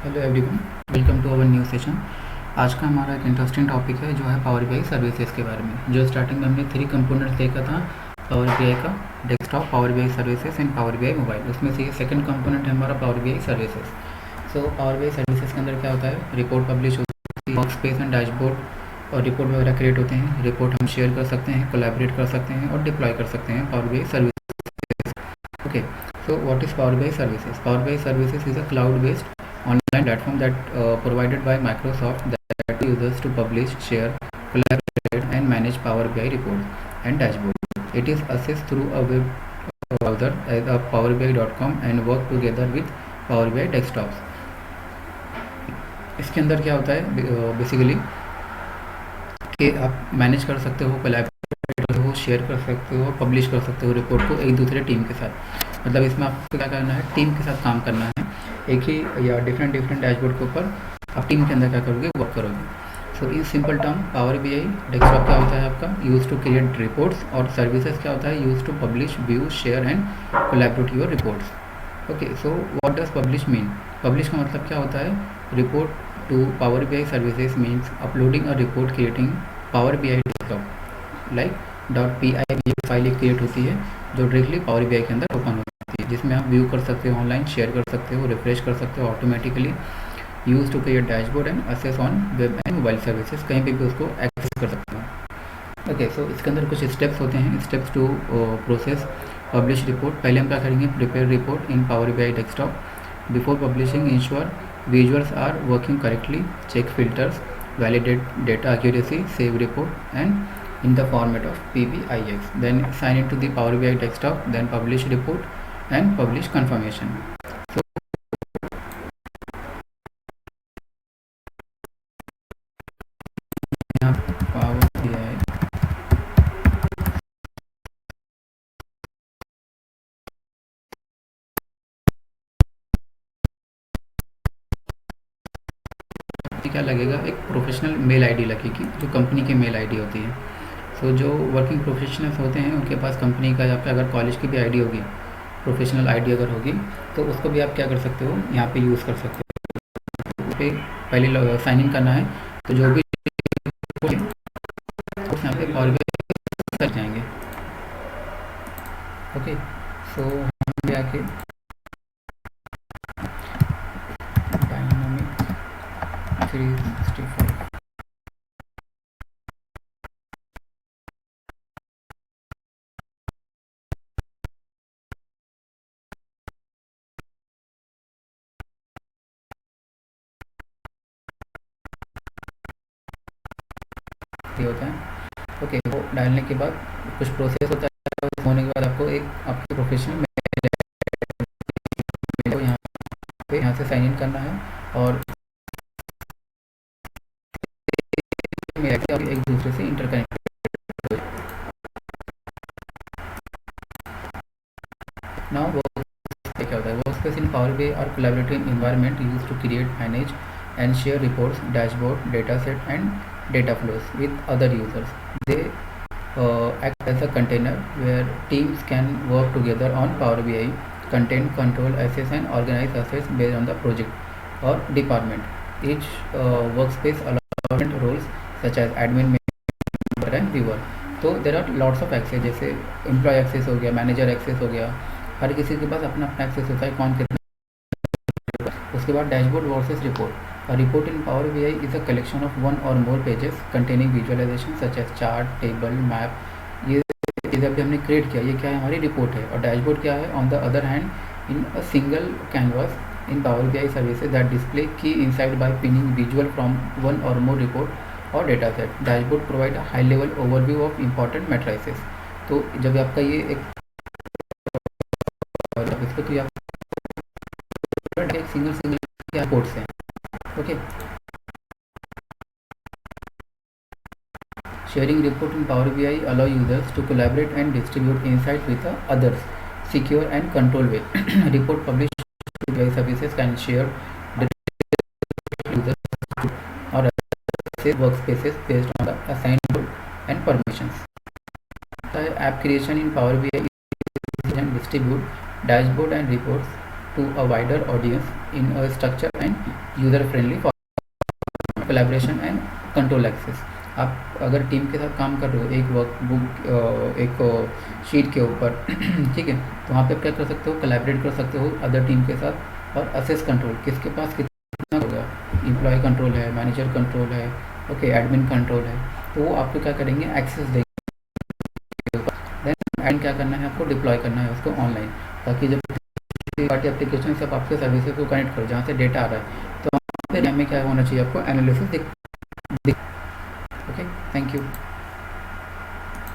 Hello everyone, welcome to our new session. आज का हमारा एक इंटरेस्टिंग टॉपिक है जो है पावर बीआई सर्विसेज के बारे में। जो स्टार्टिंग में हमने 3 कंपोनेंट्स देखा था पावर बीआई का, desktop, power BI services and power BI mobile. उसमें से ये सेकंड कंपोनेंट है हमारा power BI services. So power BI services के अंदर क्या होता है, रिपोर्ट पब्लिश होती है, वर्क स्पेस एंड डैशबोर्ड और रिपोर्ट वगैरह क्रिएट होते हैं। रिपोर्ट हम शेयर कर सकते हैं, कोलैबोरेट कर सकते हैं और डिप्लॉय कर सकते हैं power BI services. Okay, so what is Power BI services? Power BI services is a cloud-based online platform that provided by Microsoft that users to publish, share, collaborate, and manage Power BI reports and dashboards. It is accessed through a web browser as a powerbi.com and work together with Power BI desktops. इसके अंदर क्या होता है basically कि आप manage कर सकते हो, कोलैबोरेट हो, शेयर कर सकते हो, पब्लिश कर सकते हो रिपोर्ट को एक दूसरे टीम के साथ। मतलब इसमें आपको क्या करना है, टीम के साथ काम करना है। एक ही या डिफरेंट डैशबोर्ड के ऊपर आप टीम के अंदर क्या करोगे, वर्क करोगे। So in simple term power BI desktop क्या होता है आपका, यूज टू क्रिएट रिपोर्ट्स, और सर्विसेज क्या होता है, use to publish, view, share and collaborate your reports. Okay, so what does publish mean? Publish का मतलब क्या होता है, report to power BI services means uploading a report creating power BI desktop like .py file एक create होती है जो directly power BI के अंदर ओपन होती है, जिसमें आप व्यू कर सकते हो, ऑनलाइन शेयर कर सकते हो, रिफ्रेश कर सकते हो automatically, use to create dashboard and access on web and mobile services, कहीं पे भी उसको एक्सेस कर सकते हो। ओके, सो इसके अंदर कुछ स्टेप्स होते हैं। Steps to process publish report. पहले हम क्या करेंगे, prepare report in power BI desktop. Before publishing ensure visuals are working correctly, check filters, validate data accuracy, save report and in the format of PBIX, then sign it to the Power BI desktop, then publish report and publish confirmation. So यहाँ Power BI क्या लगेगा, एक professional mail ID लगेगी जो company की mail ID होती है। सो जो वर्किंग प्रोफेशनल्स होते हैं उनके पास कंपनी का या फिर अगर कॉलेज की भी आईडी होगी, प्रोफेशनल आईडी अगर होगी, तो उसको भी आप क्या कर सकते हो, यहाँ पे यूज़ कर सकते हो। पे पहले साइन इन करना है, तो जो भी यहाँ पे पावर बीआई कर जाएंगे। ओके, सो हम भी आके डायनामिक 365 होता है। ओके, वो डालने के बाद कुछ प्रोसेस होता है, होने के बाद आपको एक आपकी प्रोफेशनल मेल को यहाँ से साइन इन करना है और एक दूसरे से इंटरकनेक्ट। नाउ वो क्या होता है, work space in power BI और collaborative environment use to create, manage and share reports, dashboard, dataset and data flows with other users. They act as a container where teams can work together on Power BI, content, control, assess and organize assets based on the project or department. Each workspace allows different roles such as admin, member and viewer. तो there are lots of access, जैसे employee access हो गया, manager access हो गया, हर किसी के पास अपना अपना एक्सेस होता है, कौन कितना। उसके बाद dashboard versus report. A report in Power BI is a collection of one or more pages containing visualization such as chart, table, map. ये चीज़ अभी हमने क्रिएट किया, ये क्या है, हमारी रिपोर्ट है। और डैशबोर्ड क्या है, on the other hand in a single canvas in Power BI services that display key insights by pinning visual from one or more report or data set. Dashboard provide a high level overview of important matrices. तो जब आपका ये एक इसको तो एक single reports हैं। Okay, sharing report in Power BI allow users to collaborate and distribute insight with the others secure and controlled way. Report published to BI services can share users or workspaces based on the assigned role and permissions. The app creation in Power BI and distribute dashboard and reports to a wider audience in a structured and user friendly for collaboration and control access। आप अगर team के साथ काम कर रहे हो एक workbook एक शीट के ऊपर ठीक है, तो वहाँ पे आप क्या कर सकते हो, कोलैबोरेट कर सकते हो अदर टीम के साथ और असेस कंट्रोल किसके पास कितना होगा, एम्प्लॉय कंट्रोल है, मैनेजर कंट्रोल है, ओके, एडमिन कंट्रोल है, तो वो आपको क्या करेंगे, एक्सेस देंगे। देन एंड क्या करना है, आपको डिप्लॉय करना है उसको ऑनलाइन, ताकि जब पार्टी एप्लीकेशन से आप आपके सर्विसेज को कनेक्ट करो जहाँ से डेटा आ रहा है, तो हमें क्या होना चाहिए, आपको एनालिसिस दिख। Okay, thank you.